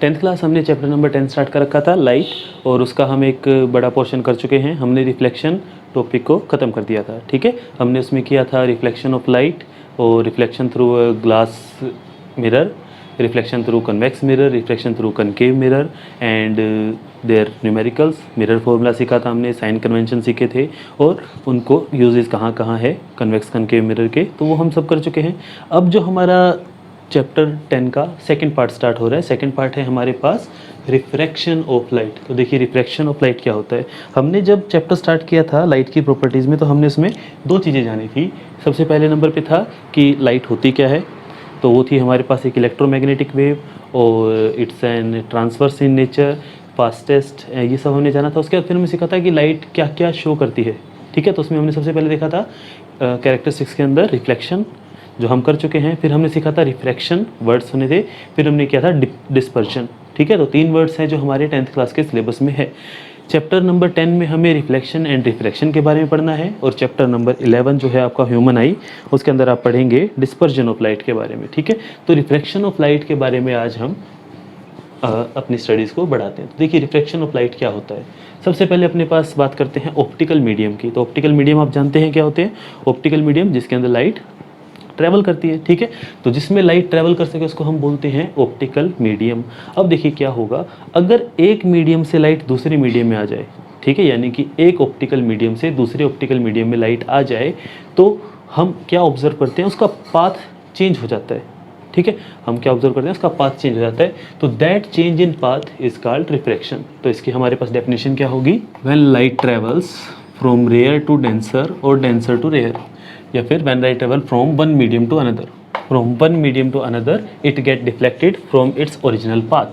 10th class हमने chapter number 10 start कर रखा था लाइट, और उसका हम एक बड़ा पोर्शन कर चुके हैं। हमने रिफ्लेक्शन टॉपिक को ख़त्म कर दिया था, ठीक है। हमने उसमें किया था रिफ्लेक्शन ऑफ लाइट और reflection through glass mirror, reflection through convex mirror, reflection through concave mirror and their numericals. Mirror formula सीखा था हमने, साइन कन्वेंशन सीखे थे और उनको यूजेस कहाँ कहाँ है कन्वेक्स कनकेव मिरर के, तो वो हम सब कर चुके हैं। अब जो हमारा चैप्टर 10 का सेकंड पार्ट स्टार्ट हो रहा है, सेकंड पार्ट है हमारे पास रिफ्रैक्शन ऑफ लाइट। तो देखिए रिफ्रैक्शन ऑफ लाइट क्या होता है। हमने जब चैप्टर स्टार्ट किया था लाइट की प्रॉपर्टीज़ में, तो हमने इसमें दो चीज़ें जानी थी। सबसे पहले नंबर पे था कि लाइट होती क्या है, तो वो थी हमारे पास एक इलेक्ट्रोमैग्नेटिक वेव और it's an transverse in nature, fastest, ये सब हमने जाना था। उसके बाद फिर हमने सीखा था कि लाइट क्या क्या शो करती है, ठीक है। तो उसमें हमने सबसे पहले देखा था कैरेक्टरिस्टिक्स के अंदर रिफ्लेक्शन, जो हम कर चुके हैं। फिर हमने सीखा था रिफ्रैक्शन, वर्ड्स सुने थे। फिर हमने किया था डिस्पर्शन, ठीक है। तो 3 वर्ड्स हैं जो हमारे 10th क्लास के सिलेबस में है। चैप्टर नंबर 10 में हमें रिफ्लेक्शन एंड रिफ्रैक्शन के बारे में पढ़ना है, और चैप्टर नंबर 11 जो है आपका ह्यूमन आई, उसके अंदर आप पढ़ेंगे डिस्पर्जन ऑफ लाइट के बारे में, ठीक है। तो रिफ्रैक्शन ऑफ लाइट के बारे में आज हम अपनी स्टडीज़ को बढ़ाते हैं। तो देखिए रिफ्रैक्शन ऑफ लाइट क्या होता है। सबसे पहले अपने पास बात करते हैं ऑप्टिकल मीडियम की। तो ऑप्टिकल मीडियम आप जानते हैं क्या होते हैं। ऑप्टिकल मीडियम जिसके अंदर लाइट ट्रैवल करती है, ठीक है। तो जिसमें लाइट ट्रैवल कर सके उसको हम बोलते हैं ऑप्टिकल मीडियम। अब देखिए क्या होगा, अगर एक मीडियम से लाइट दूसरे मीडियम में आ जाए, ठीक है, यानी कि एक ऑप्टिकल मीडियम से दूसरे ऑप्टिकल मीडियम में लाइट आ जाए, तो हम क्या ऑब्जर्व करते हैं, उसका पाथ चेंज हो जाता है, ठीक है। हम क्या ऑब्जर्व करते हैं, उसका पाथ चेंज हो जाता है। तो that change in path is called refraction. तो इसकी हमारे पास डेफिनेशन क्या होगी, when light travels from rare to denser और डेंसर टू रेयर, या फिर when light travel from one medium to another, from one medium to another it get deflected from its original path,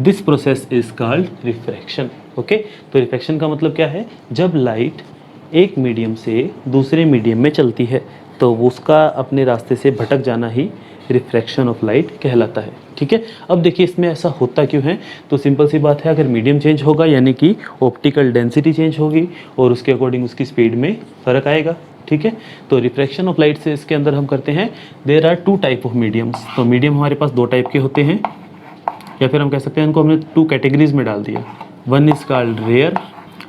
this process is called refraction, okay। तो refraction का मतलब क्या है, जब light एक medium से दूसरे मीडियम में चलती है तो उसका अपने रास्ते से भटक जाना ही रिफ्रैक्शन ऑफ लाइट कहलाता है, ठीक है। अब देखिए इसमें ऐसा होता क्यों है, तो सिंपल सी बात है, अगर मीडियम चेंज होगा यानी कि ऑप्टिकल डेंसिटी चेंज होगी और उसके अकॉर्डिंग उसकी स्पीड में फ़र्क आएगा, ठीक है। तो रिफ्रैक्शन ऑफ लाइट से इसके अंदर हम करते हैं, there are 2 type of mediums. तो मीडियम हमारे पास 2 टाइप के होते हैं, या फिर हम कह सकते हैं इनको हमने 2 कैटेगरीज में डाल दिया। One is called rare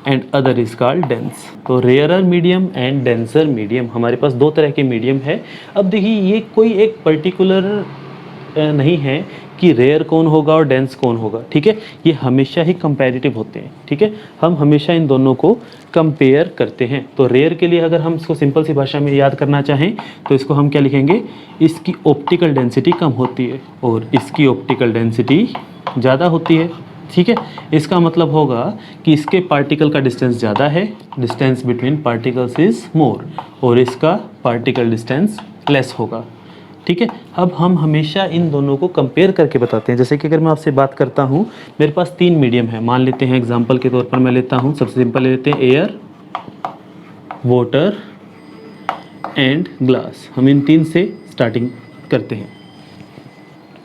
and other is called dense. तो rarer medium and denser medium, हमारे पास 2 तरह के मीडियम है। अब देखिए ये कोई एक पर्टिकुलर नहीं है कि रेयर कौन होगा और डेंस कौन होगा, ठीक है। ये हमेशा ही कंपैरेटिव होते हैं, ठीक है। हम हमेशा इन दोनों को कंपेयर करते हैं। तो रेयर के लिए अगर हम इसको सिंपल सी भाषा में याद करना चाहें तो इसको हम क्या लिखेंगे, इसकी ऑप्टिकल डेंसिटी कम होती है और इसकी ऑप्टिकल डेंसिटी ज़्यादा होती है, ठीक है। इसका मतलब होगा कि इसके पार्टिकल का डिस्टेंस ज़्यादा है, distance between particles is more, और इसका पार्टिकल डिस्टेंस लेस होगा, ठीक है। अब हम हमेशा इन दोनों को कंपेयर करके बताते हैं। जैसे कि अगर मैं आपसे बात करता हूँ, मेरे पास 3 मीडियम है, मान लेते हैं एग्जांपल के तौर पर मैं लेता हूँ, सबसे सिंपल ले लेते हैं एयर, वाटर एंड ग्लास। हम इन 3 से स्टार्टिंग करते हैं,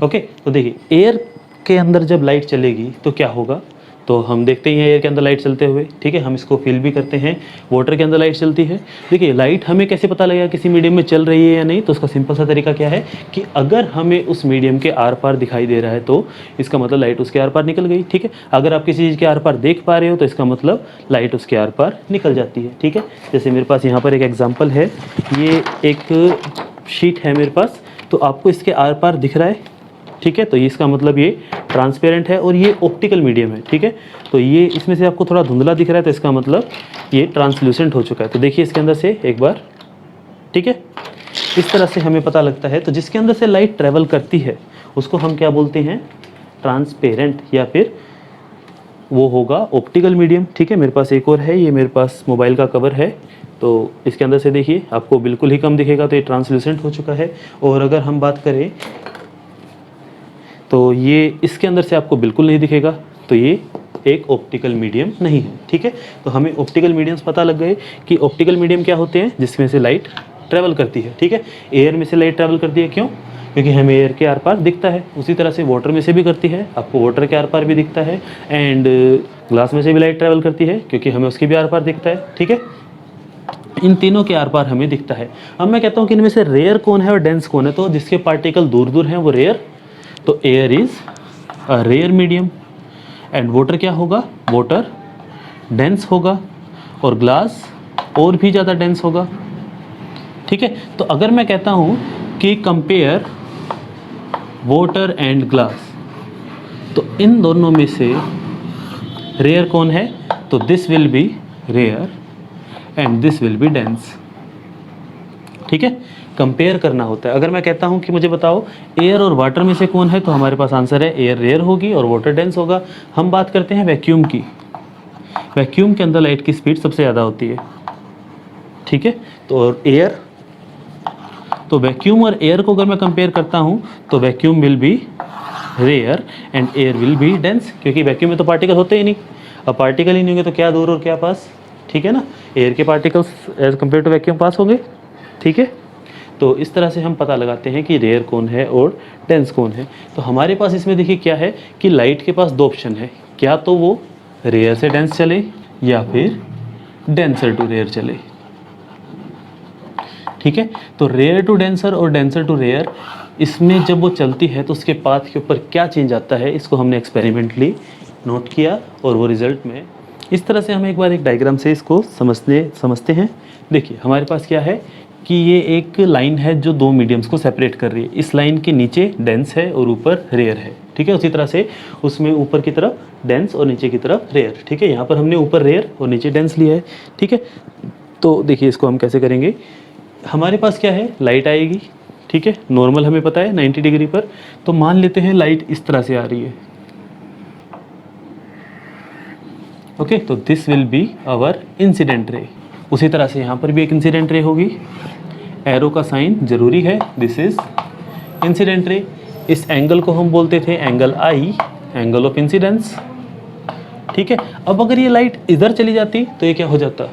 ओके। तो देखिए एयर के अंदर जब लाइट चलेगी तो क्या होगा, तो हम देखते ही हैं एयर के अंदर लाइट चलते हुए, ठीक है। हम इसको फील भी करते हैं। वाटर के अंदर लाइट चलती है। देखिए लाइट हमें कैसे पता लगेगा किसी मीडियम में चल रही है या नहीं, तो उसका सिंपल सा तरीका क्या है कि अगर हमें उस मीडियम के आर पार दिखाई दे रहा है तो इसका मतलब लाइट उसके आर पार निकल गई, ठीक है। अगर आप किसी चीज़ के आर पार देख पा रहे हो तो इसका मतलब लाइट उसके आर पार निकल जाती है, ठीक है। जैसे मेरे पास यहाँ पर एक एग्जाम्पल है, ये एक शीट है मेरे पास, तो आपको इसके आर पार दिख रहा है, ठीक है। तो इसका मतलब ये ट्रांसपेरेंट है और ये ऑप्टिकल मीडियम है, ठीक है। तो ये इसमें से आपको थोड़ा धुंधला दिख रहा है तो इसका मतलब ये ट्रांसल्यूसेंट हो चुका है। तो देखिए इसके अंदर से एक बार, ठीक है, इस तरह से हमें पता लगता है। तो जिसके अंदर से लाइट ट्रैवल करती है उसको हम क्या बोलते हैं, ट्रांसपेरेंट, या फिर वो होगा ऑप्टिकल मीडियम, ठीक है। मेरे पास एक और है, ये मेरे पास मोबाइल का कवर है, तो इसके अंदर से देखिए आपको बिल्कुल ही कम दिखेगा, तो ये ट्रांसल्यूसेंट हो चुका है। और अगर हम बात करें तो ये इसके अंदर से आपको बिल्कुल नहीं दिखेगा, तो ये एक ऑप्टिकल मीडियम नहीं है, ठीक है। तो हमें ऑप्टिकल मीडियम्स पता लग गए कि ऑप्टिकल मीडियम क्या होते हैं, जिसमें से लाइट ट्रैवल करती है, ठीक है। एयर में से लाइट ट्रैवल करती है, क्यों, क्योंकि हमें एयर के आर पार दिखता है। उसी तरह से वाटर में से भी करती है, आपको वाटर के आर पार भी दिखता है। एंड ग्लास में से भी लाइट ट्रैवल करती है क्योंकि हमें उसके भी आर पार दिखता है, ठीक है। इन तीनों के आर पार हमें दिखता है। अब मैं कहता हूँ कि इनमें से रेयर कौन है और डेंस कौन है, तो जिसके पार्टिकल दूर दूर हैं वो रेयर, तो air is rare medium, and water क्या होगा, वाटर डेंस होगा, और ग्लास और भी ज़्यादा डेंस होगा। ठीक है, तो अगर मैं कहता हूँ कि कंपेयर वाटर एंड ग्लास, तो इन दोनों में से रेयर कौन है, तो this will be rare and this will be dense. ठीक है, कंपेयर करना होता है। अगर मैं कहता हूँ कि मुझे बताओ एयर और वाटर में से कौन है, तो हमारे पास आंसर है एयर रेयर होगी और वाटर डेंस होगा। हम बात करते हैं वैक्यूम की। वैक्यूम के अंदर लाइट की स्पीड सबसे ज़्यादा होती है। ठीक है, तो एयर, तो वैक्यूम और एयर को अगर मैं कंपेयर करता हूँ तो vacuum will be rare and air will be dense, क्योंकि वैक्यूम में तो पार्टिकल होते ही नहीं। अब पार्टिकल ही नहीं होंगे तो क्या दूर और क्या पास। ठीक है ना, एयर के particles as compared to vacuum पास होंगे। ठीक है, तो इस तरह से हम पता लगाते हैं कि रेयर कौन है और डेंस कौन है। तो हमारे पास इसमें देखिए क्या है कि लाइट के पास दो ऑप्शन है, क्या तो वो रेयर से डेंस चले या फिर डेंसर टू रेयर चले। ठीक है, तो रेयर टू डेंसर और डेंसर टू रेयर, इसमें जब वो चलती है तो उसके पाथ के ऊपर क्या चेंज आता है, इसको हमने एक्सपेरिमेंटली नोट किया और वो रिजल्ट में इस तरह से हम एक बार एक डायग्राम से इसको समझते हैं। देखिए हमारे पास क्या है कि ये एक लाइन है जो दो मीडियम्स को सेपरेट कर रही है। इस लाइन के नीचे डेंस है और ऊपर रेयर है। ठीक है, उसी तरह से उसमें ऊपर की तरफ डेंस और नीचे की तरफ रेयर। ठीक है, यहाँ पर हमने ऊपर रेयर और नीचे डेंस लिया है। ठीक है, तो देखिए इसको हम कैसे करेंगे। हमारे पास क्या है, लाइट आएगी। ठीक है, नॉर्मल हमें पता है 90 डिग्री पर, तो मान लेते हैं लाइट इस तरह से आ रही है। ओके, तो this will be our incident ray. उसी तरह से यहाँ पर भी एक इंसिडेंट रे होगी। एरो का साइन जरूरी है, दिस इज इंसिडेंट रे। इस एंगल को हम बोलते थे angle I, angle of incidence. ठीक है, अब अगर ये लाइट इधर चली जाती तो ये क्या हो जाता,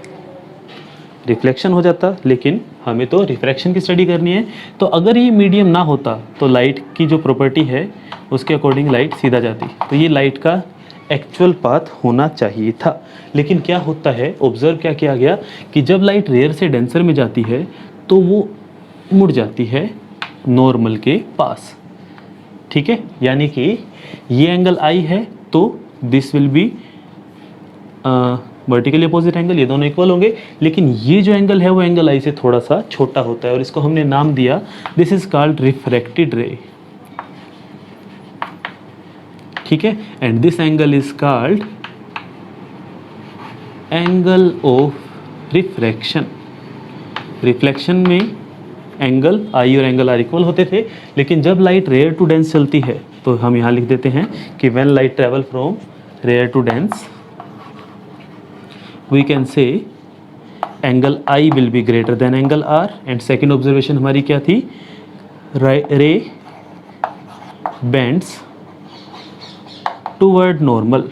रिफ्लेक्शन हो जाता। लेकिन हमें तो रिफ्रैक्शन की स्टडी करनी है, तो अगर ये मीडियम ना होता तो लाइट की जो प्रॉपर्टी है उसके अकॉर्डिंग लाइट सीधा जाती। तो ये लाइट का एक्चुअल पाथ होना चाहिए था। लेकिन क्या होता है, ऑब्जर्व क्या किया गया कि जब लाइट रेयर से डेंसर में जाती है तो वो मुड़ जाती है नॉर्मल के पास। ठीक है, यानी कि ये एंगल आई है तो this will B vertically opposite angle, ये दोनों इक्वल होंगे। लेकिन ये जो एंगल है वो एंगल आई से थोड़ा सा छोटा होता है और इसको हमने नाम दिया, दिस इज कॉल्ड रिफ्रैक्टेड रे। ठीक है, and this angle is called angle of refraction. Reflection में एंगल आई और एंगल आर इक्वल होते थे, लेकिन जब लाइट रेयर टू डेंस चलती है तो हम यहाँ लिख देते हैं कि when light travel from rare to dense we can say angle i will be greater than angle r. And second observation हमारी क्या थी, रे बेंड्स टूवर्ड नॉर्मल।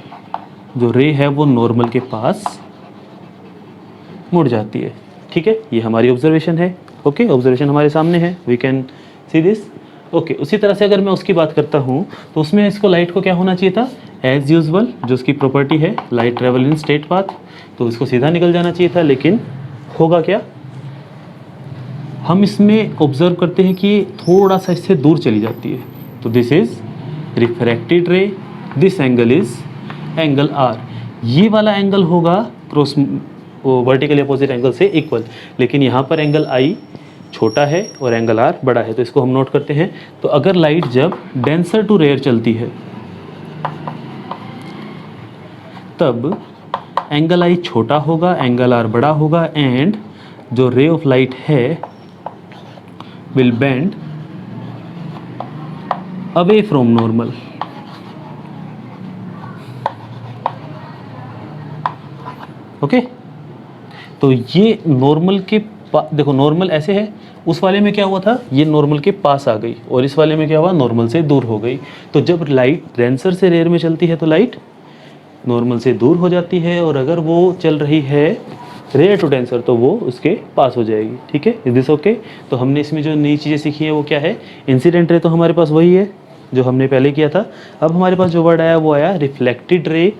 जो रे है वो नॉर्मल के पास मुड़ जाती है। ठीक है, ये हमारी ऑब्जर्वेशन है। ओके, ऑब्जर्वेशन हमारे सामने है, we can see this. Okay, उसी तरह से अगर मैं उसकी बात करता हूँ तो उसमें इसको लाइट को क्या होना चाहिए था, एज यूजुअल जो उसकी प्रॉपर्टी है light travel in straight path, तो इसको सीधा निकल जाना चाहिए था। लेकिन होगा क्या, हम इसमें ऑब्जर्व करते हैं कि थोड़ा सा इससे दूर चली जाती है। तो this is refracted ray, this angle is angle r. ये वाला एंगल होगा क्रॉस वर्टिकली अपोजिट एंगल से इक्वल, लेकिन यहाँ पर एंगल आई छोटा है और एंगल आर बड़ा है, तो इसको हम नोट करते हैं। तो अगर लाइट जब डेंसर टू रेयर चलती है तब एंगल आई छोटा होगा, एंगल आर बड़ा होगा, एंड जो रे ऑफ लाइट है will bend away from normal. Okay, तो ये नॉर्मल के देखो नॉर्मल ऐसे है, उस वाले में क्या हुआ था, ये नॉर्मल के पास आ गई, और इस वाले में क्या हुआ, नॉर्मल से दूर हो गई। तो जब लाइट डेंसर से रेयर में चलती है तो लाइट नॉर्मल से दूर हो जाती है, और अगर वो चल रही है रेयर टू डेंसर तो वो उसके पास हो जाएगी। ठीक है, इज दिस ओके। तो हमने इसमें जो नई चीज़ें सीखी है वो क्या है, इंसिडेंट रे तो हमारे पास वही है जो हमने पहले किया था। अब हमारे पास जो वर्ड आया वो आया रिफ्लेक्टेड रे,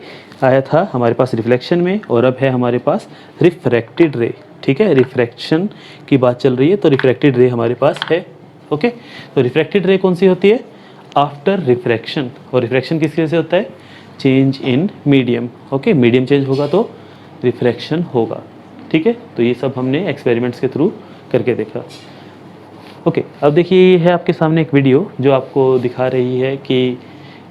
आया था हमारे पास रिफ्लेक्शन में, और अब है हमारे पास रिफ्रैक्टेड रे। ठीक है, रिफ्रैक्शन की बात चल रही है तो रिफ्रैक्टेड रे हमारे पास है। ओके, तो रिफ्रैक्टेड रे कौन सी होती है, आफ्टर रिफ्रैक्शन, और रिफ्रैक्शन किस वजह से होता है? Change in medium. Okay, medium change होगा तो रिफ्रैक्शन होगा। ठीक है, तो ये सब हमने एक्सपेरिमेंट्स के थ्रू करके देखा। ओके, अब देखिए ये है आपके सामने एक वीडियो जो आपको दिखा रही है कि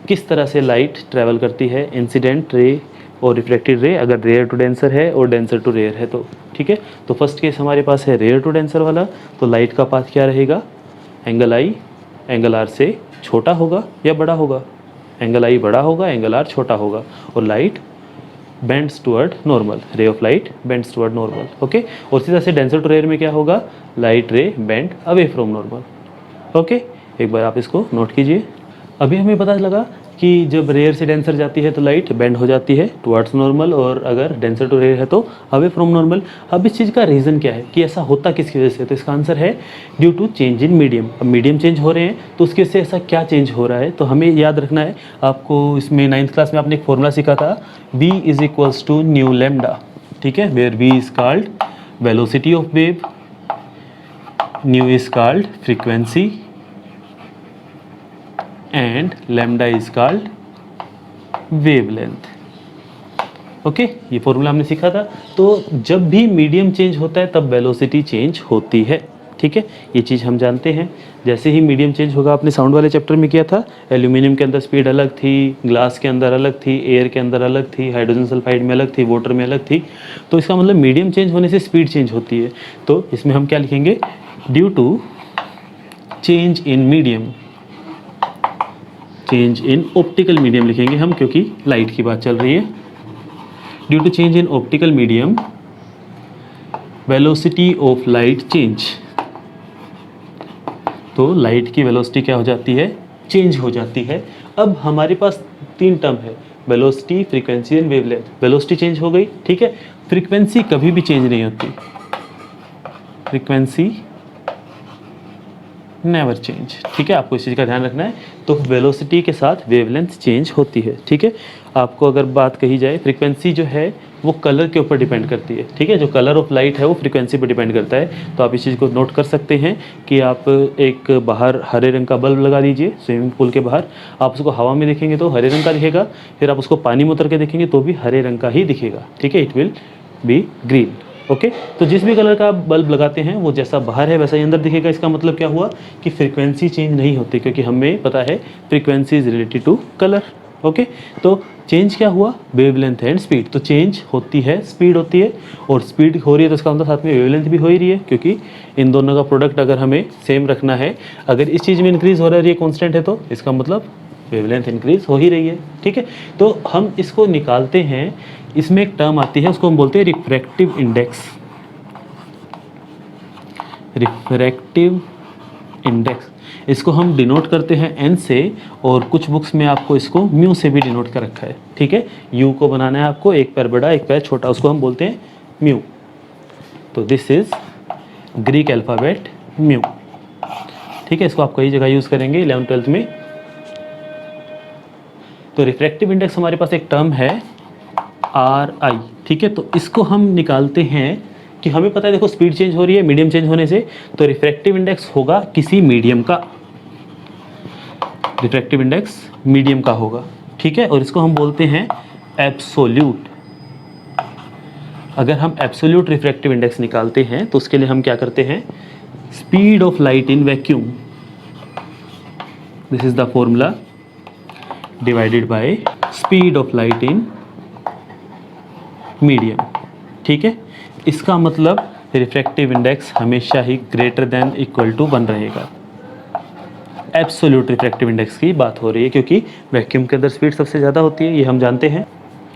किस तरह से लाइट ट्रैवल करती है, इंसिडेंट रे और रिफ्लेक्टेड रे, अगर रेयर टू डेंसर है और डेंसर टू रेयर है तो। ठीक है, तो फर्स्ट केस हमारे पास है रेयर टू डेंसर वाला, तो लाइट का पाथ क्या रहेगा? एंगल आई एंगल आर से छोटा होगा या बड़ा होगा? एंगल आई बड़ा होगा, एंगल आर छोटा होगा, और light bends toward normal, ray of light bends toward normal. Okay, और इसी तरह से डेंसर टू रेयर में क्या होगा? लाइट रे bend away from normal. Okay, एक बार आप इसको नोट कीजिए। अभी हमें पता लगा कि जब रेयर से डेंसर जाती है तो लाइट बेंड हो जाती है टुवर्ड्स नॉर्मल, और अगर डेंसर टू रेयर है तो अवे फ्रॉम नॉर्मल। अब इस चीज़ का रीज़न क्या है कि ऐसा होता किसकी वजह से? तो इसका आंसर है due to change in medium. अब मीडियम चेंज हो रहे हैं तो उसकी वजह से ऐसा क्या चेंज हो रहा है, तो हमें याद रखना है। आपको इसमें 9th क्लास में आपने एक फॉर्मूला सीखा था, v is equals to nu lambda. ठीक है, where v is called velocity of wave, nu is called frequency and lambda is called wavelength। Okay, ये फॉर्मूला हमने सीखा था। तो जब भी मीडियम चेंज होता है तब वेलोसिटी चेंज होती है। ठीक है, ये चीज़ हम जानते हैं। जैसे ही मीडियम चेंज होगा, आपने साउंड वाले चैप्टर में किया था, एल्यूमिनियम के अंदर स्पीड अलग थी, ग्लास के अंदर अलग थी, एयर के अंदर अलग थी, हाइड्रोजन सल्फाइड में अलग थी, वाटर में अलग थी। तो इसका मतलब मीडियम चेंज होने से स्पीड चेंज होती है। तो इसमें हम क्या लिखेंगे? Due to change in medium, change in optical medium लिखेंगे हम, क्योंकि लाइट की बात चल रही है। Due to change in optical medium velocity of light change, तो लाइट की वेलोसिटी क्या हो जाती है? चेंज हो जाती है। अब हमारे पास 3 टर्म है, velocity, frequency and wavelength. Velocity change हो गई, ठीक है। फ्रीक्वेंसी कभी भी चेंज नहीं होती, फ्रीक्वेंसी नेवर चेंज। ठीक है, आपको इस चीज़ का ध्यान रखना है। तो वेलोसिटी के साथ वेवलेंथ चेंज होती है। ठीक है, आपको अगर बात कही जाए, फ्रीक्वेंसी जो है वो कलर के ऊपर डिपेंड करती है। ठीक है, जो कलर ऑफ लाइट है वो फ्रीक्वेंसी पर डिपेंड करता है। तो आप इस चीज़ को नोट कर सकते हैं कि आप एक बाहर हरे रंग का बल्ब लगा दीजिए स्विमिंग पूल के बाहर, आप उसको हवा में देखेंगे तो हरे रंग का दिखेगा, फिर आप उसको पानी में उतर के देखेंगे तो भी हरे रंग का ही दिखेगा। ठीक है, it will be green. Okay, तो जिस भी कलर का बल्ब लगाते हैं वो जैसा बाहर है वैसा ही अंदर दिखेगा। इसका मतलब क्या हुआ कि फ्रीक्वेंसी चेंज नहीं होती, क्योंकि हमें पता है frequency is related to colour. Okay, तो चेंज क्या हुआ? Wavelength and speed. तो चेंज होती है, स्पीड होती है, और स्पीड हो रही है तो इसका मतलब साथ में वेवलेंथ भी हो ही रही है, क्योंकि इन दोनों का प्रोडक्ट अगर हमें सेम रखना है, अगर इस चीज़ में इंक्रीज हो रहा है ये कॉन्स्टेंट है तो इसका मतलब वेवलेंथ इंक्रीज हो ही रही है। ठीक है, तो हम इसको निकालते हैं। इसमें एक टर्म आती है, उसको हम बोलते हैं रिफ्रैक्टिव इंडेक्स। रिफ्रैक्टिव इंडेक्स, इसको हम डिनोट करते हैं एन से, और कुछ बुक्स में आपको इसको म्यू से भी डिनोट कर रखा है। ठीक है, यू को बनाना है आपको, एक पैर बड़ा एक पैर छोटा, उसको हम बोलते हैं म्यू। तो this is Greek alphabet mu. ठीक है, इसको आप कई जगह यूज़ करेंगे 11th-12th में। तो रिफ्रैक्टिव इंडेक्स हमारे पास एक टर्म है RI। ठीक है, तो इसको हम निकालते हैं कि हमें पता है, देखो स्पीड चेंज हो रही है मीडियम चेंज होने से, तो रिफ्रैक्टिव इंडेक्स होगा किसी मीडियम का, रिफ्रैक्टिव इंडेक्स मीडियम का होगा। ठीक है, और इसको हम बोलते हैं एब्सोल्यूट। अगर हम एब्सोल्यूट रिफ्रैक्टिव इंडेक्स निकालते हैं तो उसके लिए हम क्या करते हैं? Speed of light in vacuum, this is the formula, divided by speed of light in medium. ठीक है, इसका मतलब रिफ्रैक्टिव इंडेक्स हमेशा ही ग्रेटर देन इक्वल टू 1 रहेगा। एब्सोल्यूट रिफ्रैक्टिव इंडेक्स की बात हो रही है, क्योंकि वैक्यूम के अंदर स्पीड सबसे ज़्यादा होती है, ये हम जानते हैं।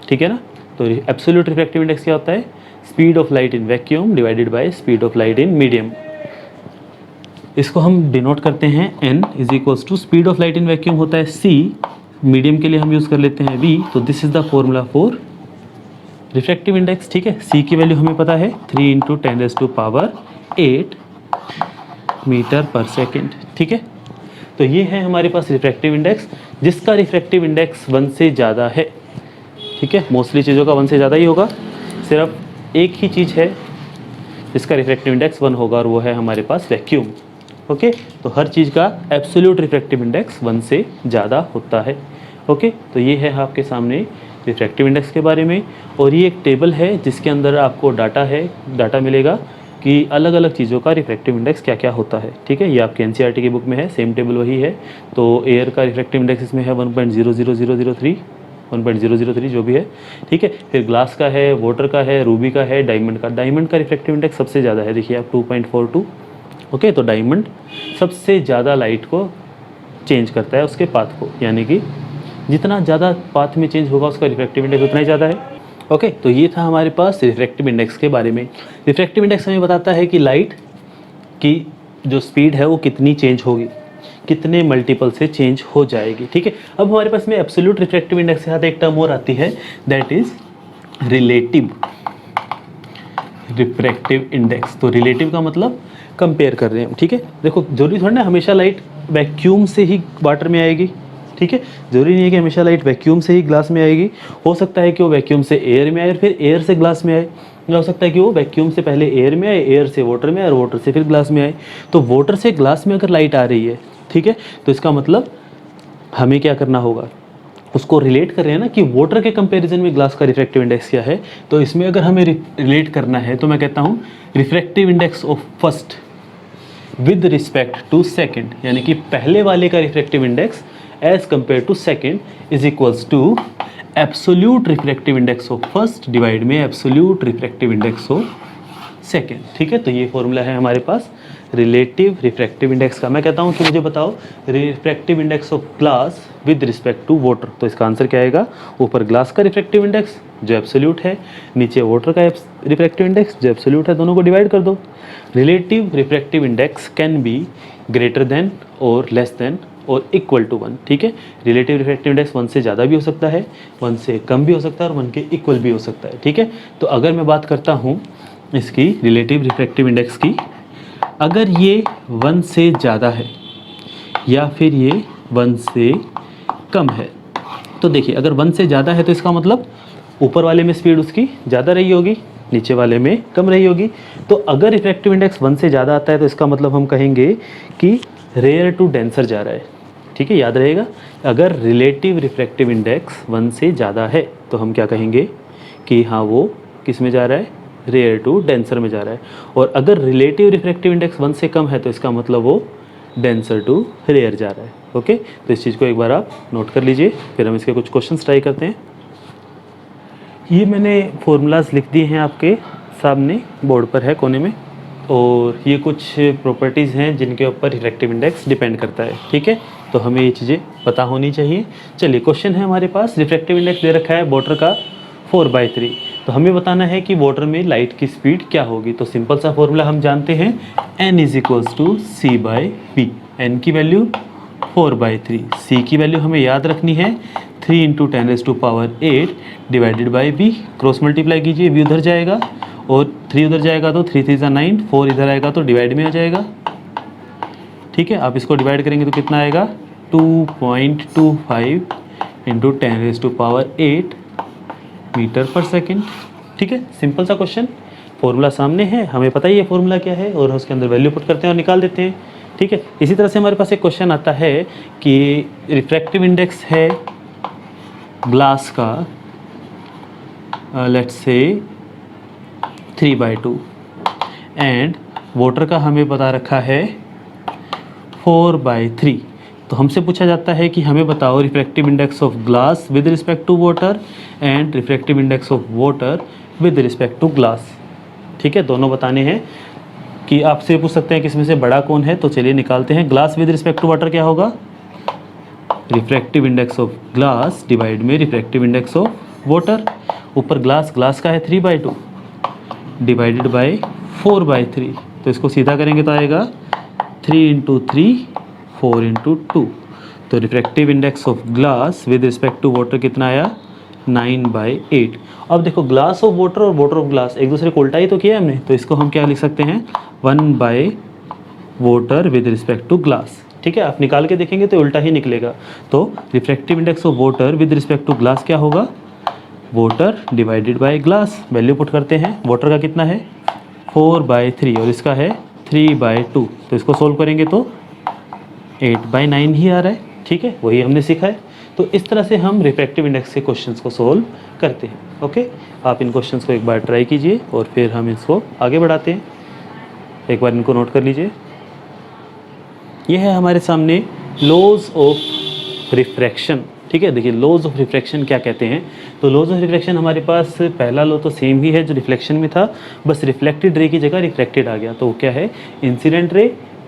ठीक है ना, तो एब्सोल्यूट रिफ्रैक्टिव इंडेक्स क्या होता है? Speed of light in vacuum divided by speed of light in medium. इसको हम डिनोट करते हैं n is equals to, speed of light in vacuum होता है c, मीडियम के लिए हम यूज़ कर लेते हैं v। तो this is the formula for refractive index. ठीक है, c की वैल्यू हमें पता है 3 × 10⁸ मीटर पर सेकेंड। ठीक है, तो ये है हमारे पास रिफ्रैक्टिव इंडेक्स, जिसका रिफ्रैक्टिव इंडेक्स 1 से ज़्यादा है। ठीक है, मोस्टली चीज़ों का 1 से ज़्यादा ही होगा, सिर्फ एक ही चीज़ है जिसका रिफ्रैक्टिव इंडेक्स 1 होगा, और वो है हमारे पास वैक्यूम। ओके, तो हर चीज़ का एब्सोल्यूट रिफ्रैक्टिव इंडेक्स 1 से ज़्यादा होता है। ओके, तो ये है आपके सामने रिफ्रैक्टिव इंडेक्स के बारे में। और ये एक टेबल है जिसके अंदर आपको डाटा मिलेगा कि अलग अलग चीज़ों का रिफ्रैक्टिव इंडेक्स क्या क्या होता है। ठीक है, ये आपके एनसीईआरटी की बुक में है, सेम टेबल वही है। तो एयर का रिफ्रैक्टिव इंडेक्स इसमें है 1.00003, 1.003 जो भी है। ठीक है, फिर ग्लास का है, वाटर का है, रूबी का है, डायमंड का रिफ्रैक्टिव इंडेक्स सबसे ज़्यादा है, देखिए आप 2.42। ओके, तो डायमंड सबसे ज़्यादा लाइट को चेंज करता है उसके पाथ को, यानी कि जितना ज़्यादा पाथ में चेंज होगा उसका रिफ्रैक्टिव इंडेक्स उतना ही ज़्यादा है। ओके, तो ये था हमारे पास रिफ्रैक्टिव इंडेक्स के बारे में। रिफ्रैक्टिव इंडेक्स हमें बताता है कि लाइट की जो स्पीड है वो कितनी चेंज होगी, कितने मल्टीपल से चेंज हो जाएगी। ठीक है, अब हमारे पास में एब्सोल्यूट रिफ्रैक्टिव इंडेक्स के साथ एक टर्म और आती है, that is relative refractive index. तो रिलेटिव का मतलब कंपेयर कर रहे हैं हम। ठीक है, देखो जरूरी थोड़ा ना हमेशा लाइट वैक्यूम से ही वाटर में आएगी। ठीक है, जरूरी नहीं है कि हमेशा लाइट वैक्यूम से ही ग्लास में आएगी। हो सकता है कि वो वैक्यूम से एयर में आए और फिर एयर से ग्लास में आए, या हो सकता है कि वो वैक्यूम से पहले एयर में आए, एयर से वाटर में आए और वाटर से फिर ग्लास में आए। तो वाटर से ग्लास में अगर लाइट आ रही है, ठीक है, तो इसका मतलब हमें क्या करना होगा, उसको रिलेट कर रहे हैं ना कि वाटर के कंपैरिजन में ग्लास का रिफ्रैक्टिव इंडेक्स क्या है। तो इसमें अगर हमें रिलेट करना है तो मैं कहता हूँ refractive index of first with respect to second, यानी कि पहले वाले का refractive index as compare to second is equals to absolute refractive index of first divide में absolute refractive index of second. ठीक है, तो ये फॉर्मूला है हमारे पास रिलेटिव रिफ्रैक्टिव इंडेक्स का। मैं कहता हूँ कि मुझे बताओ refractive index of glass with respect to water, तो इसका आंसर क्या आएगा, ऊपर ग्लास का रिफ्रैक्टिव इंडेक्स जो एब्सोल्यूट है, नीचे वाटर का रिफ्रैक्टिव इंडेक्स जो एब्सोल्यूट है, दोनों को डिवाइड कर दो। Relative refractive index can be greater then और लेस देन और इक्वल टू 1। ठीक है, रिलेटिव रिफ्रैक्टिव इंडेक्स 1 से ज़्यादा भी हो सकता है, 1 से कम भी हो सकता है और 1 के इक्वल भी हो सकता है। ठीक है, तो अगर मैं बात करता हूँ इसकी रिलेटिव रिफ्रैक्टिव इंडेक्स की, अगर ये 1 से ज़्यादा है या फिर ये 1 से कम है, तो देखिए अगर 1 से ज़्यादा है तो इसका मतलब ऊपर वाले में स्पीड उसकी ज़्यादा रही होगी, नीचे वाले में कम रही होगी। तो अगर रिफ्रैक्टिव इंडेक्स 1 से ज़्यादा आता है तो इसका मतलब हम कहेंगे कि रेयर टू डेंसर जा रहा है। ठीक है, याद रहेगा, अगर रिलेटिव रिफ्रैक्टिव इंडेक्स 1 से ज़्यादा है तो हम क्या कहेंगे कि हाँ वो किस में जा रहा है, रेयर टू डेंसर में जा रहा है। और अगर रिलेटिव रिफ्रैक्टिव इंडेक्स 1 से कम है तो इसका मतलब वो डेंसर टू रेयर जा रहा है। ओके, तो इस चीज़ को एक बार आप नोट कर लीजिए, फिर हम इसके कुछ क्वेश्चंस ट्राई करते हैं। ये मैंने फॉर्मूलाज लिख दिए हैं आपके सामने, बोर्ड पर है कोने में, और ये कुछ प्रॉपर्टीज़ हैं जिनके ऊपर रिफ्रैक्टिव इंडेक्स डिपेंड करता है। ठीक है, तो हमें ये चीज़ें पता होनी चाहिए। चलिए, क्वेश्चन है हमारे पास, रिफ्रैक्टिव इंडेक्स दे रखा है वाटर का 4/3, तो हमें बताना है कि वाटर में लाइट की स्पीड क्या होगी। तो सिंपल सा फॉर्मूला हम जानते हैं, n is equals to c/v। n की वैल्यू 4/3, c की वैल्यू हमें याद रखनी है 3 × 10⁸ divided by v। Cross multiply कीजिए, v उधर जाएगा और 3 उधर जाएगा तो 3 3 9, 4 इधर आएगा तो डिवाइड में आ जाएगा। ठीक है, आप इसको डिवाइड करेंगे तो कितना आएगा, 2.25 × 10⁸ मीटर पर सेकेंड। ठीक है, सिंपल सा क्वेश्चन, फॉर्मूला सामने है, हमें पता ही है फॉर्मूला क्या है और उसके अंदर वैल्यू पुट करते हैं और निकाल देते हैं। ठीक है, इसी तरह से हमारे पास एक क्वेश्चन आता है कि रिफ्रैक्टिव इंडेक्स है ग्लास का लेट्स से 3/2 एंड वाटर का हमें बता रखा है 4/3। तो हमसे पूछा जाता है कि हमें बताओ refractive index of glass with respect to water and refractive index of water with respect to glass. ठीक है, दोनों बताने हैं कि आपसे पूछ सकते हैं किसमें से बड़ा कौन है। तो चलिए निकालते हैं, glass with respect to water क्या होगा, refractive index of glass divide में रिफ्रैक्टिव इंडेक्स ऑफ वाटर। ऊपर ग्लास का है 3/2 डिवाइडेड बाय 4/3, तो इसको सीधा करेंगे तो आएगा 3 × 3 4 × 2। तो refractive index of glass with respect to water कितना आया, 9/8। अब देखो ग्लास ऑफ वाटर और वाटर ऑफ ग्लास एक दूसरे को उल्टा ही तो किया है हमने, तो इसको हम क्या लिख सकते हैं, 1/वाटर विद रिस्पेक्ट टू ग्लास। ठीक है, आप निकाल के देखेंगे तो उल्टा ही निकलेगा। तो refractive index of water with respect to glass क्या होगा, water divided by glass. Value put करते हैं, वाटर का कितना है 4/3 और इसका है 3/2। तो इसको सोल्व करेंगे तो 8/9 ही आ रहा है, ठीक है, वही हमने सीखा है। तो इस तरह से हम रिफ्रैक्टिव इंडेक्स के क्वेश्चंस को सोल्व करते हैं। ओके, आप इन क्वेश्चंस को एक बार ट्राई कीजिए और फिर हम इसको आगे बढ़ाते हैं। एक बार इनको नोट कर लीजिए। ये है हमारे सामने लॉज ऑफ रिफ्रैक्शन, ठीक है। देखिए लॉज ऑफ रिफ्रैक्शन क्या कहते हैं। तो लॉज ऑफ रिफ्रैक्शन हमारे पास पहला लॉ तो सेम ही है जो रिफ्लेक्शन में था, बस रिफ्लेक्टेड रे की जगह रिफ्रैक्टेड आ गया। तो वो क्या है, incident ray,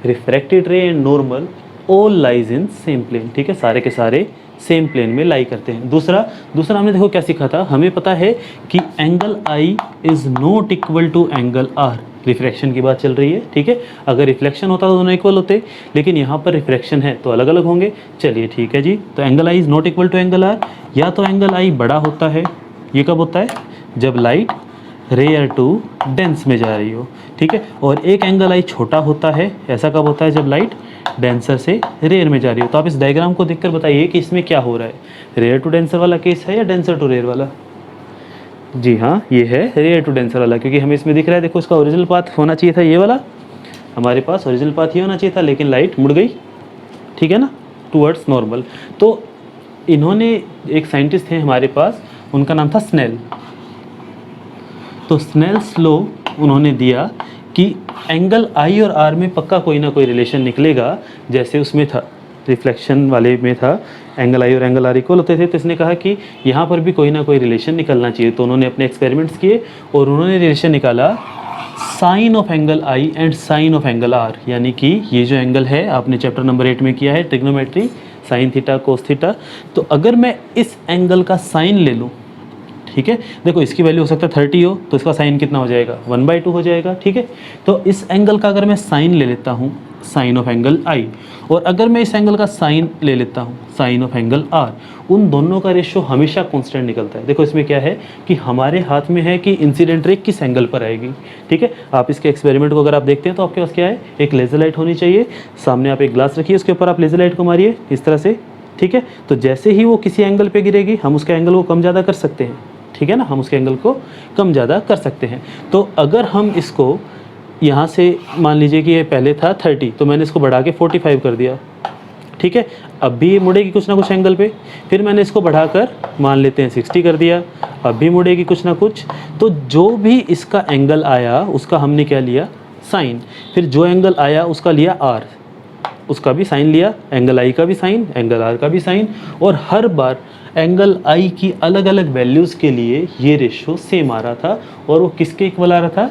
refracted ray and normal all lies in same plane, ठीक है, सारे के सारे सेम प्लेन में लाई करते हैं। दूसरा हमने देखो क्या सीखा था, हमें पता है कि angle i is not equal to angle r. Refraction की बात चल रही है, ठीक है। अगर रिफ्लेक्शन होता तो दोनों इक्वल होते, लेकिन यहाँ पर रिफ्रैक्शन है तो अलग अलग होंगे। चलिए ठीक है जी, तो angle i is not equal to angle r, या तो एंगल आई बड़ा होता है, ये कब होता है, जब लाइट रेयर टू डेंस में जा रही हो, ठीक है, और एक एंगल आई छोटा होता है, ऐसा कब होता है, जब लाइट डेंसर से रेयर में जा रही हो। तो आप इस डायग्राम को देखकर बताइए कि इसमें क्या हो रहा है, रेयर टू डेंसर वाला केस है या डेंसर टू रेयर वाला। जी हाँ, ये है रेयर टू डेंसर वाला, क्योंकि हमें इसमें दिख रहा है, देखो इसका ओरिजिनल पाथ होना चाहिए था ये वाला, हमारे पास ओरिजिनल पाथ ये होना चाहिए था, लेकिन लाइट मुड़ गई, ठीक है ना, टूवर्ड्स नॉर्मल। तो इन्होंने, एक साइंटिस्ट थे हमारे पास, उनका नाम था स्नेल। तो स्नेल्स लॉ उन्होंने दिया कि एंगल आई और आर में पक्का कोई ना कोई रिलेशन निकलेगा, जैसे उसमें था रिफ्लेक्शन वाले में था, एंगल आई और एंगल आर इक्वल होते थे। तो इसने कहा कि यहाँ पर भी कोई ना कोई रिलेशन निकलना चाहिए। तो उन्होंने अपने एक्सपेरिमेंट्स किए और उन्होंने रिलेशन निकाला sine of angle i and sine of angle r, यानी कि ये जो एंगल है आपने चैप्टर नंबर 8 में किया है trigonometry, sine theta cos theta. तो अगर मैं इस एंगल का साइन ले लूँ, ठीक है, देखो इसकी वैल्यू हो सकता है 30 हो, तो इसका साइन कितना हो जाएगा, 1/2 हो जाएगा, ठीक है। तो इस एंगल का अगर मैं साइन ले लेता हूँ, साइन ऑफ एंगल आई, और अगर मैं इस एंगल का साइन ले लेता हूँ, साइन ऑफ एंगल आर, उन दोनों का रेशियो हमेशा कांस्टेंट निकलता है। देखो इसमें क्या है कि हमारे हाथ में है कि इंसिडेंट रे किस एंगल पर आएगी, ठीक है। आप इसके एक्सपेरिमेंट को अगर आप देखते हैं तो आपके पास क्या है, एक लेज़र लाइट होनी चाहिए, सामने आप एक ग्लास रखिए, उसके ऊपर आप लेज़र लाइट को मारिए इस तरह से, ठीक है। तो जैसे ही वो किसी एंगल पे गिरेगी, हम उसके एंगल को कम ज़्यादा कर सकते हैं, ठीक है ना, हम उसके एंगल को कम ज़्यादा कर सकते हैं। तो अगर हम इसको यहाँ से मान लीजिए कि ये पहले था 30, तो मैंने इसको बढ़ा के 45 कर दिया, ठीक है। अब भी ये मुड़ेगी कुछ ना कुछ एंगल पे, फिर मैंने इसको बढ़ाकर मान लेते हैं 60 कर दिया, अब भी मुड़ेगी कुछ ना कुछ। तो जो भी इसका एंगल आया उसका हमने क्या लिया, साइन, फिर जो एंगल आया उसका लिया आर, उसका भी साइन लिया, एंगल आई का भी साइन, एंगल आर का भी साइन, और हर बार एंगल आई की अलग अलग वैल्यूज़ के लिए ये रेशियो सेम आ रहा था, और वो किसके इक्वल आ रहा था,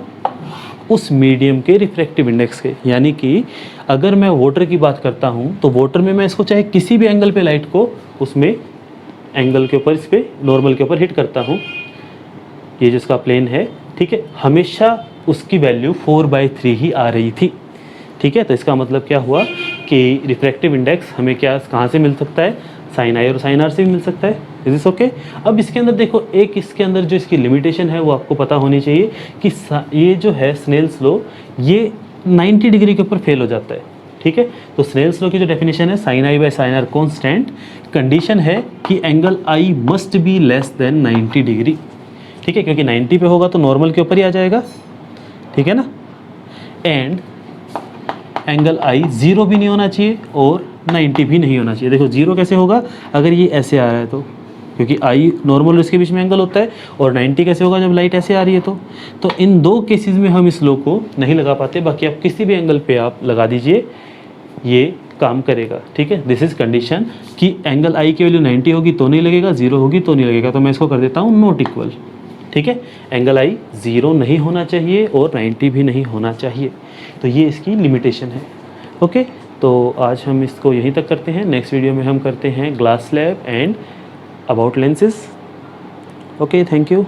उस मीडियम के रिफ्रैक्टिव इंडेक्स के। यानी कि अगर मैं वाटर की बात करता हूँ तो वाटर में मैं इसको चाहे किसी भी एंगल पे लाइट को उसमें एंगल के ऊपर, इस पर नॉर्मल के ऊपर हिट करता हूँ, ये जिसका प्लेन है, ठीक है, हमेशा उसकी वैल्यू 4/3 ही आ रही थी, ठीक है। तो इसका मतलब क्या हुआ कि रिफ्रैक्टिव इंडेक्स हमें क्या, कहाँ से मिल सकता है, साइन आई और साइन आर से भी मिल सकता है। Is this okay. अब इसके अंदर देखो, एक इसके अंदर जो इसकी लिमिटेशन है वो आपको पता होनी चाहिए कि ये जो है स्नेल्स लॉ, ये 90 डिग्री के ऊपर फेल हो जाता है, ठीक है। तो स्नेल्स लॉ की जो डेफिनेशन है, sine i by sine r constant, condition है कि angle i must be less than 90 degree, ठीक है, क्योंकि 90 पे होगा तो नॉर्मल के ऊपर ही आ जाएगा, ठीक है ना। एंड एंगल आई 0 भी नहीं होना चाहिए और 90 भी नहीं होना चाहिए। देखो 0 कैसे होगा, अगर ये ऐसे आ रहा है तो, क्योंकि आई नॉर्मल इसके बीच में एंगल होता है, और 90 कैसे होगा, जब लाइट ऐसे आ रही है तो इन दो केसेस में हम इस लॉ को नहीं लगा पाते। बाकी आप किसी भी एंगल पे आप लगा दीजिए, ये काम करेगा, ठीक है। दिस इज कंडीशन कि एंगल आई की वैल्यू 90 होगी तो नहीं लगेगा, 0 होगी तो नहीं लगेगा। तो मैं इसको कर देता हूँ नॉट इक्वल, ठीक है। एंगल आई 0 नहीं होना चाहिए और 90 भी नहीं होना चाहिए। तो ये इसकी लिमिटेशन है, ओके। तो आज हम इसको यहीं तक करते हैं। नेक्स्ट वीडियो में हम करते हैं glass slab and about lenses. Okay, thank you.